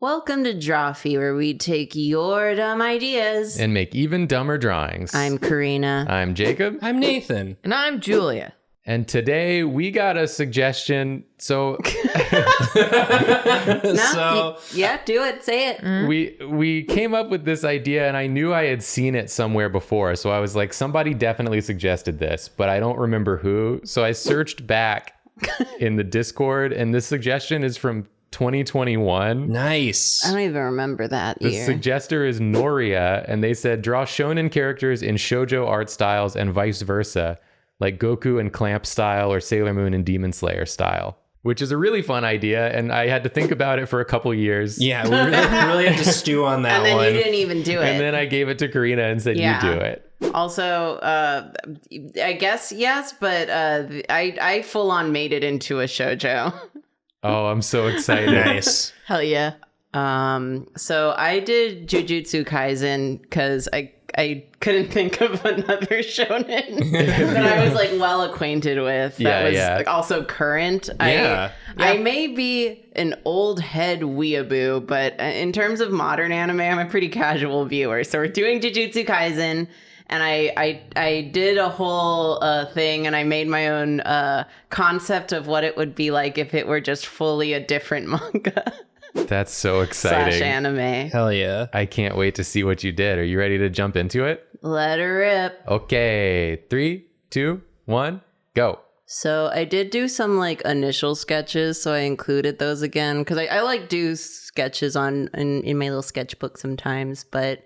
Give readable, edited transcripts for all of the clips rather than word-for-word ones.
Welcome to Drawfee, where we take your dumb ideas and make even dumber drawings. I'm Karina. I'm Jacob. I'm Nathan. And I'm Julia. And today we got a suggestion. So, Do it. Say it. we came up with this idea, and I knew I had seen it somewhere before. So I was like, somebody definitely suggested this, but I don't remember who. So I searched back in the Discord, and this suggestion is from 2021. Nice. I don't even remember that The year. suggester is Noria, and they said draw shounen characters in shoujo art styles and vice versa, like Goku and Clamp style or Sailor Moon and Demon Slayer style, which is a really fun idea, and I had to think about it for a couple years. Yeah, we really had to stew on that and then one. you didn't even do it. And then I gave it to Karina and said, Yeah. you do it. Also, I guess yes, but I full on made it into a shoujo. Oh, I'm so excited. Nice. Hell yeah. So I did Jujutsu Kaisen because I couldn't think of another shonen that I was like well acquainted with that was like, also current. Yeah. I may be an old head weeaboo, but in terms of modern anime, I'm a pretty casual viewer. So we're doing Jujutsu Kaisen. And I did a whole thing, and I made my own concept of what it would be like if it were just fully a different manga. That's so exciting. / anime. Hell yeah. I can't wait to see what you did. Are you ready to jump into it? Let her rip. Okay, 3, 2, 1, go. So I did do some like initial sketches, so I included those again because I like do sketches in my little sketchbook sometimes, but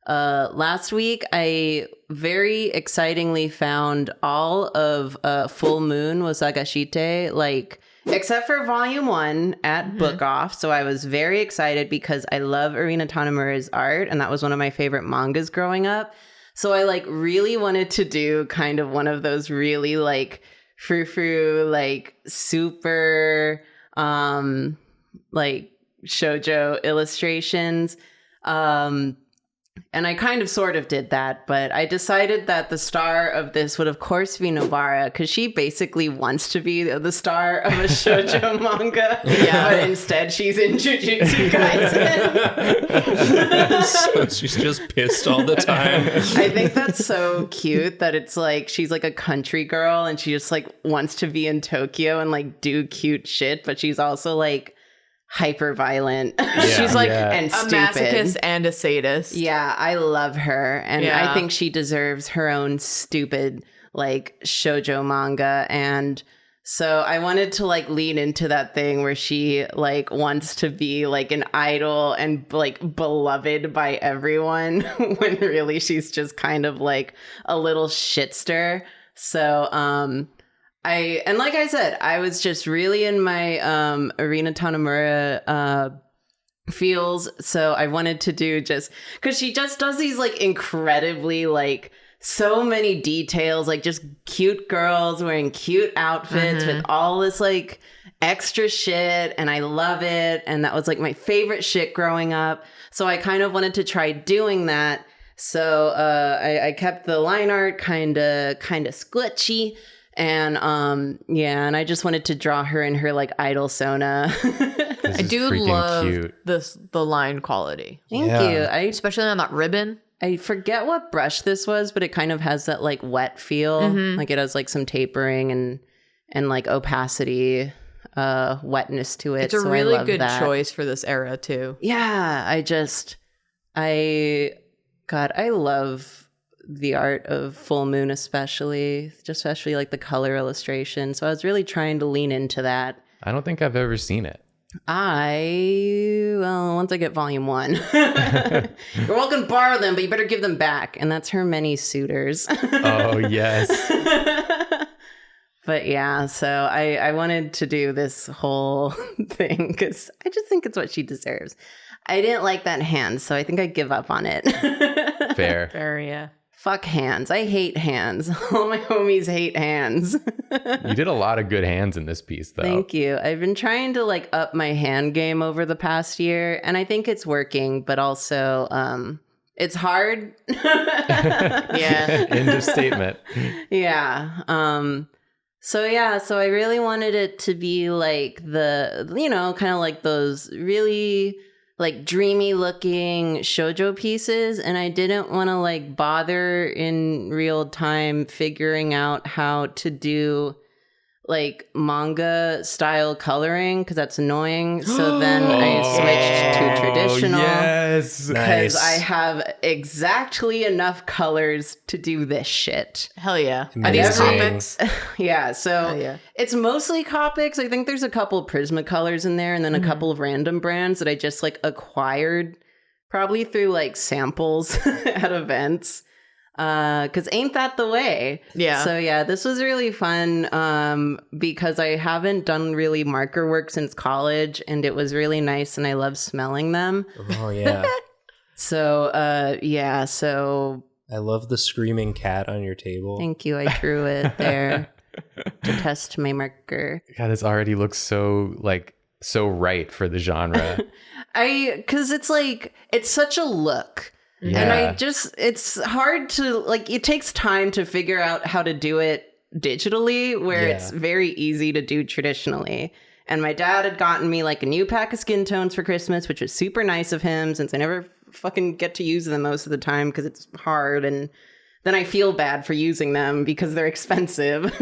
last week, I very excitingly found all of Full Moon Wasagashite, like, except for Volume 1 at Book Off. So I was very excited because I love Arina Tanemura's art, and that was one of my favorite mangas growing up. So I, like, really wanted to do kind of one of those really, like, frou-frou, like, super, like, shoujo illustrations. And I kind of sort of did that, but I decided that the star of this would, of course, be Nobara, because she basically wants to be the star of a shoujo manga, but instead she's in Jujutsu Kaisen. So she's just pissed all the time. I think that's so cute that it's like she's like a country girl and she just like wants to be in Tokyo and like do cute shit, but she's also like hyper violent. She's like and a stupid. masochist and a sadist. Yeah, I love her. And I think she deserves her own stupid like shoujo manga. And so I wanted to like lean into that thing where she like wants to be like an idol and like beloved by everyone when really she's just kind of like a little shitster. So and like I said, I was just really in my Arina Tanemura feels. So I wanted to do just because she just does these like incredibly like so many details, like just cute girls wearing cute outfits with all this like extra shit. And I love it. And that was like my favorite shit growing up. So I kind of wanted to try doing that. So I kept the line art kind of squishy. And and I just wanted to draw her in her like idol sona. I do love the line quality. Thank you. Especially on that ribbon. I forget what brush this was, but it kind of has that like wet feel. Like it has like some tapering and like opacity, wetness to it. It's a really good choice for this era too. Yeah, I love the art of Full Moon, especially like the color illustration. So I was really trying to lean into that. I don't think I've ever seen it. Once I get Volume 1. You're welcome to borrow them, but you better give them back. And that's her many suitors. Oh, yes. But yeah, so I wanted to do this whole thing because I just think it's what she deserves. I didn't like that hand, so I think I give up on it. Fair. Fair, yeah. Fuck hands. I hate hands. All my homies hate hands. You did a lot of good hands in this piece, though. Thank you. I've been trying to like up my hand game over the past year, and I think it's working, but also it's hard. Yeah. End of statement. Yeah. So I really wanted it to be like kind of like those really like dreamy looking shoujo pieces, and I didn't want to like bother in real time figuring out how to do like manga style coloring because that's annoying. So then I switched to traditional. Yes. Because I have exactly enough colors to do this shit. Hell yeah. Are these Amazing. Copics? Yeah, so Yeah. it's mostly Copics. I think there's a couple Prismacolors in there and then a couple of random brands that I just like acquired probably through like samples at events. Because ain't that the way? Yeah. So yeah, this was really fun because I haven't done really marker work since college, and it was really nice, and I love smelling them. Oh yeah. So yeah, so I love the screaming cat on your table. thank you. I drew it there to test my marker. God, this already looks so right for the genre. Because it's like, it's such a look. Yeah. And it's hard to, like, it takes time to figure out how to do it digitally, where it's very easy to do traditionally. And my dad had gotten me like a new pack of skin tones for Christmas, which was super nice of him since I never fucking get to use them most of the time because it's hard. And then I feel bad for using them because they're expensive.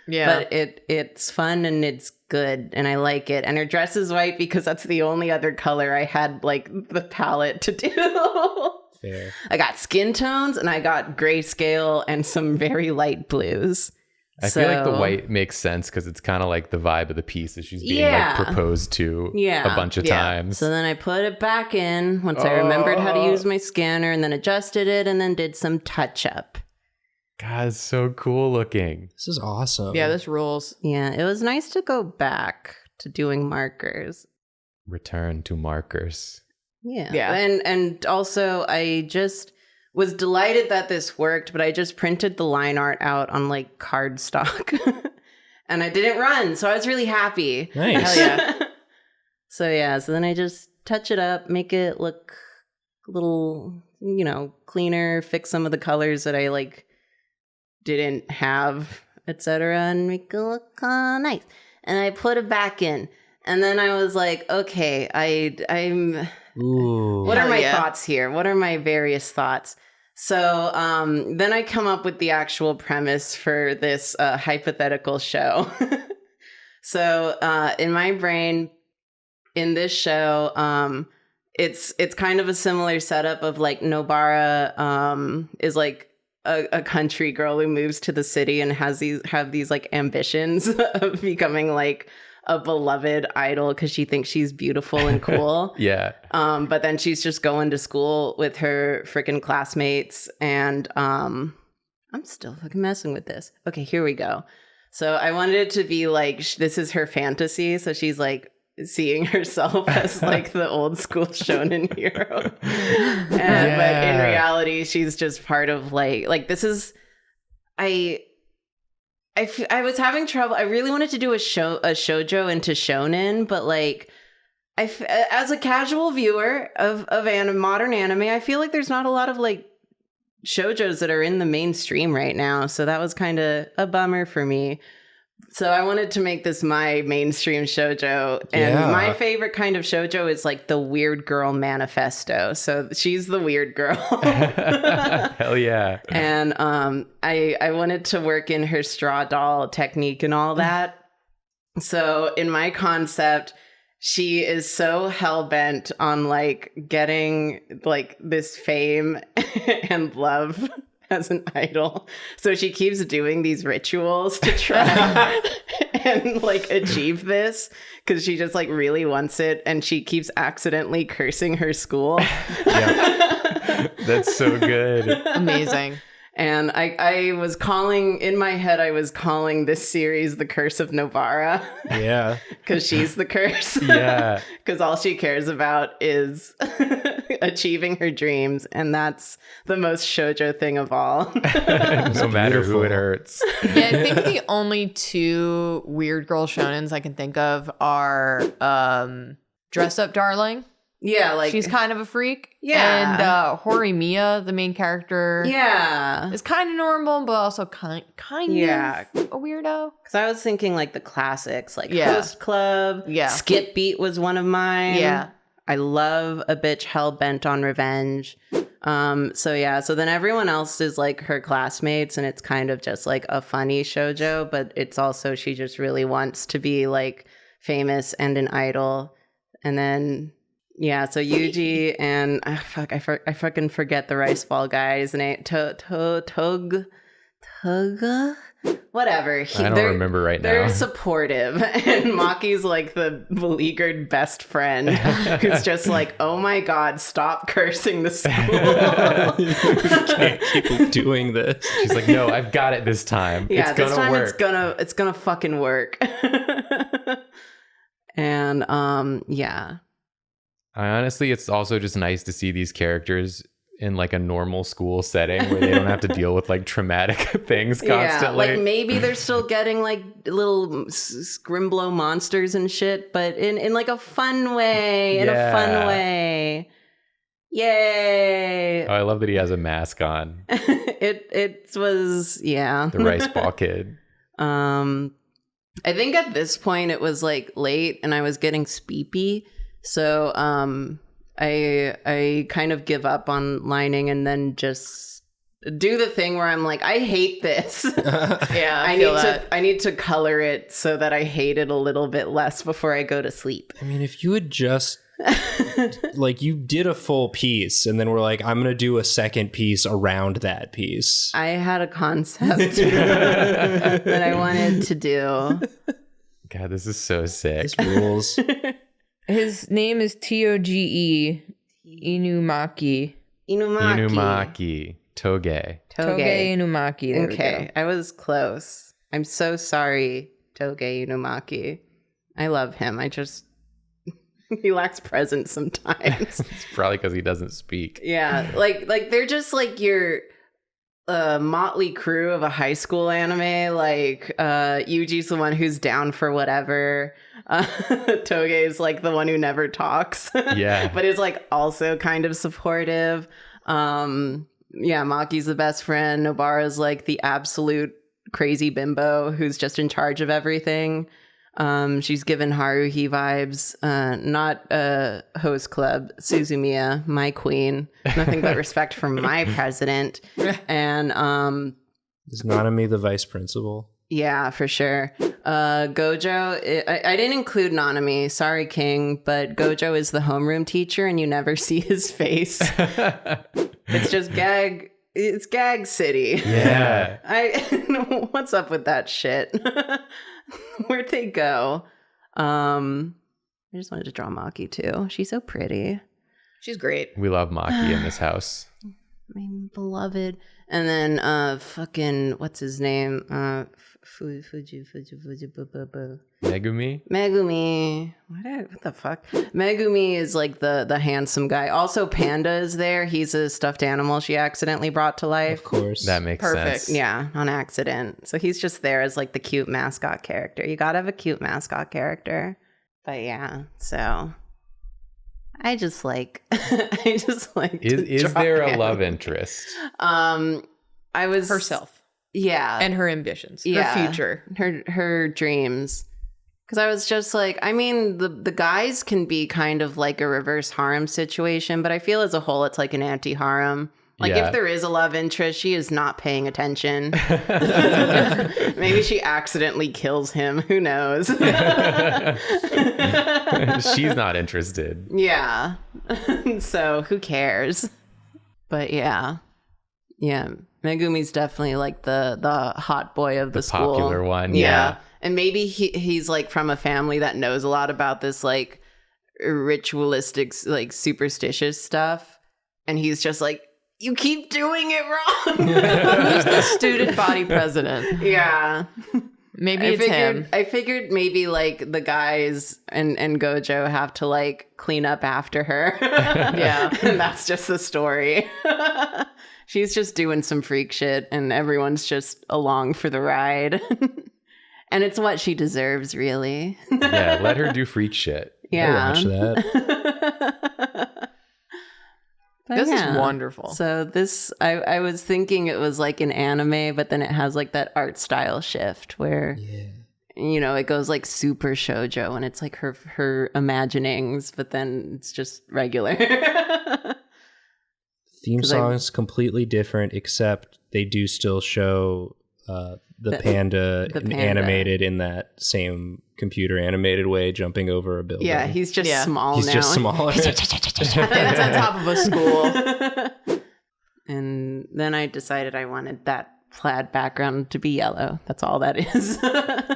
Yeah. But it's fun and it's good and I like it. And her dress is white because that's the only other color I had like the palette to do. Fair. I got skin tones and I got grayscale and some very light blues. I feel like the white makes sense because it's kind of like the vibe of the piece that she's being like proposed to a bunch of times. So then I put it back in once I remembered how to use my scanner and then adjusted it and then did some touch up. God, it's so cool looking. This is awesome. Yeah, this rules. Yeah, it was nice to go back to doing markers. Return to markers. Yeah. And also I just was delighted that this worked, but I just printed the line art out on like cardstock and I didn't run. So I was really happy. Nice. Hell yeah. So then I just touch it up, make it look a little, cleaner, fix some of the colors that I like didn't have, etc., and make it look nice. And I put it back in. And then I was like, okay, I'm... Ooh. What are my thoughts here? What are my various thoughts? So then I come up with the actual premise for this hypothetical show. So in my brain, in this show, it's kind of a similar setup of like Nobara is like a country girl who moves to the city and have these like ambitions of becoming like a beloved idol because she thinks she's beautiful and cool. Yeah. But then she's just going to school with her freaking classmates and I'm still fucking messing with this. Okay, here we go. So I wanted it to be like this is her fantasy. So she's like seeing herself as like the old school shonen hero. But in reality, she's just part of like this is I was having trouble. I really wanted to do a shoujo into shonen, but like as a casual viewer of modern anime, I feel like there's not a lot of like shoujos that are in the mainstream right now. So that was kind of a bummer for me. So I wanted to make this my mainstream shoujo. And my favorite kind of shoujo is like the weird girl manifesto. So she's the weird girl. Hell yeah. And I wanted to work in her straw doll technique and all that. So in my concept, she is so hell-bent on like getting like this fame and love as an idol. So she keeps doing these rituals to try and like achieve this because she just like really wants it, and she keeps accidentally cursing her school. That's so good. Amazing. And I was calling, in my head, I was calling this series The Curse of Novara. Yeah. Because she's the curse. Yeah. Because all she cares about is achieving her dreams. And that's the most shoujo thing of all. No matter who it hurts. Yeah, I think the only two weird girl shonens I can think of are Dress Up Darling. Yeah, like she's kind of a freak. Yeah. And Horimiya, the main character. Yeah. Is kind of normal, but also kind of a weirdo. Because I was thinking like the classics, like Host Club. Yeah. Skip Beat was one of mine. Yeah. I love a bitch hell bent on revenge. So then everyone else is like her classmates, and it's kind of just like a funny shoujo, but it's also she just really wants to be like famous and an idol. And then so Yuji and I fucking forget the rice ball guy's name. Toga, whatever. I don't remember right now. They're supportive, and Maki's like the beleaguered best friend who's just like, oh my god, stop cursing the school. You can't keep doing this. She's like, no, I've got it this time. Yeah, it's gonna work. it's gonna fucking work. And honestly, it's also just nice to see these characters in like a normal school setting where they don't have to deal with like traumatic things constantly. Yeah, like maybe they're still getting like little scrimblow monsters and shit, but in like a fun way. Yay! Oh, I love that he has a mask on. It was the rice ball kid. I think at this point it was like late and I was getting speepy, so I kind of give up on lining and then just do the thing where I'm like, I hate this. Yeah, I need to color it so that I hate it a little bit less before I go to sleep. I mean, if you had just like you did a full piece and then we're like, I'm gonna do a second piece around that piece. I had a concept that I wanted to do. God, this is so sick. This rules. His name is Toge Inumaki. Inumaki. Toge Inumaki. There okay, I was close. I'm so sorry, Toge Inumaki. I love him. He lacks presence sometimes. It's probably because he doesn't speak. Yeah, like they're just like your motley crew of a high school anime. Like Yuji's the one who's down for whatever. Toge's like the one who never talks. Yeah, but is like also kind of supportive. Maki's the best friend. Nobara's like the absolute crazy bimbo who's just in charge of everything. She's given Haruhi vibes, not a host club, Suzumiya, my queen, nothing but respect for my president. And is Nanami the vice principal? Yeah, for sure. Gojo, I didn't include Nanami, sorry King, but Gojo is the homeroom teacher and you never see his face. It's just it's gag city. Yeah. What's up with that shit? Where'd they go? I just wanted to draw Maki too. She's so pretty. She's great. We love Maki in this house. My beloved. And then fucking what's his name? Megumi. What the fuck? Megumi is like the handsome guy. Also, Panda is there. He's a stuffed animal she accidentally brought to life. Of course. That makes sense. Yeah, on accident. So he's just there as like the cute mascot character. You gotta have a cute mascot character. But yeah, so I just like Is there a love interest? I was herself. Yeah. And her ambitions. Her future. Her dreams. Because I was just like, I mean, the guys can be kind of like a reverse harem situation, but I feel as a whole it's like an anti-harem. Like if there is a love interest, she is not paying attention. Maybe she accidentally kills him. Who knows? She's not interested. Yeah. So who cares? But yeah. Megumi's definitely like the hot boy of the school. Popular one. Yeah. And maybe he's like from a family that knows a lot about this like ritualistic, like superstitious stuff. And he's just like, you keep doing it wrong. Who's the student body president? Yeah. Maybe it's him. I figured maybe like the guys and Gojo have to like clean up after her. Yeah. And that's just the story. She's just doing some freak shit and everyone's just along for the ride. And it's what she deserves, really. Yeah, let her do freak shit. Yeah. I'll watch that. This is wonderful. So this, I was thinking it was like an anime, but then it has like that art style shift where you know, it goes like super shoujo and it's like her imaginings, but then it's just regular. Theme song is completely different, except they do still show the panda animated in that same computer animated way, jumping over a building. Yeah, he's just small he's now. Just smaller. It's on top of a school. And then I decided I wanted that plaid background to be yellow. That's all that is.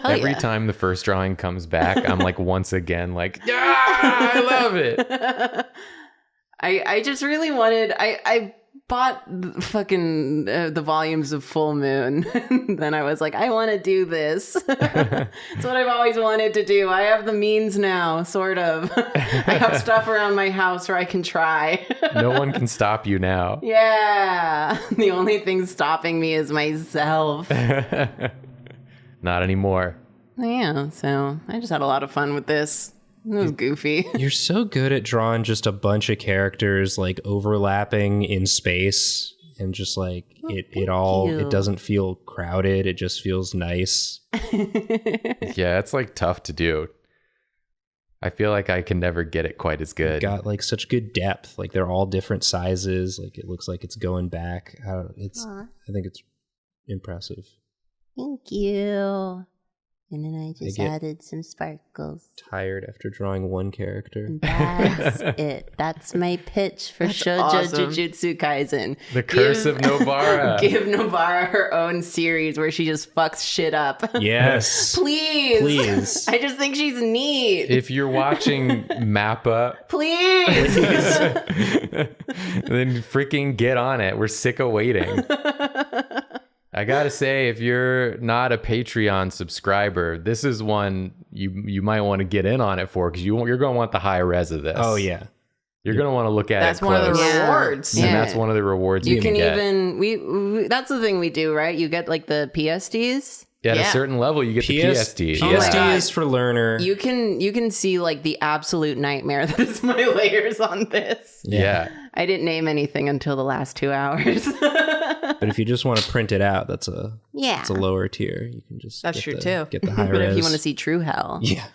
Every time the first drawing comes back, I'm like once again like, yeah, I love it. I just really wanted. I bought fucking the volumes of Full Moon. Then I was like, I want to do this. It's what I've always wanted to do. I have the means now, sort of. I have stuff around my house where I can try. No one can stop you now. Yeah. The only thing stopping me is myself. Not anymore. Yeah, so I just had a lot of fun with this. It was goofy. You're so good at drawing just a bunch of characters like overlapping in space, and just like it doesn't feel crowded. It just feels nice. Yeah, it's like tough to do. I feel like I can never get it quite as good. Got like such good depth. Like they're all different sizes. Like it looks like it's going back. I think it's impressive. Thank you. And then I just added some sparkles. Tired after drawing one character. And that's it. That's my pitch for Shoujo awesome. Jujutsu Kaisen. The Curse of Nobara. Give Nobara her own series where she just fucks shit up. Yes. Please. I just think she's neat. If you're watching Mappa, please. then freaking get on it. We're sick of waiting. I gotta say, if you're not a Patreon subscriber, this is one you might want to get in on it for, because you're going to want the high res of this. Oh yeah, you're going to want to look at that's it close. One of the rewards. And that's one of the rewards you can get. We that's the thing we do, right? You get like the PSDs. At a certain level, you get the PSD. PSD is for learner. You can see like the absolute nightmare that is my layers on this. Yeah. I didn't name anything until the last 2 hours. But if you just want to print it out, that's a lower tier. You can just that's true too. Get the high But res. if you want to see true hell, yeah.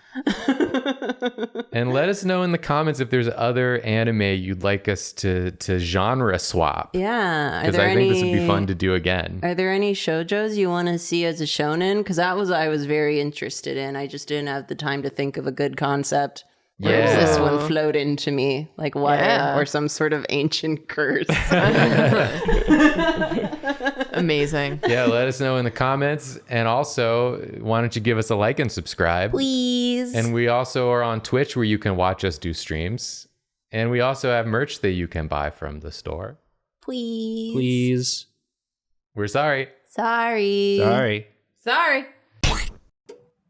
And let us know in the comments if there's other anime you'd like us to genre swap. Yeah, because I think this would be fun to do again. Are there any shoujos you want to see as a shonen? Because I was very interested in. I just didn't have the time to think of a good concept. Whereas this one flowed into me like water or some sort of ancient curse. Amazing. Yeah, let us know in the comments. And also, why don't you give us a like and subscribe? Please. And we also are on Twitch where you can watch us do streams. And we also have merch that you can buy from the store. Please. Please. We're sorry. Sorry. Sorry. Sorry.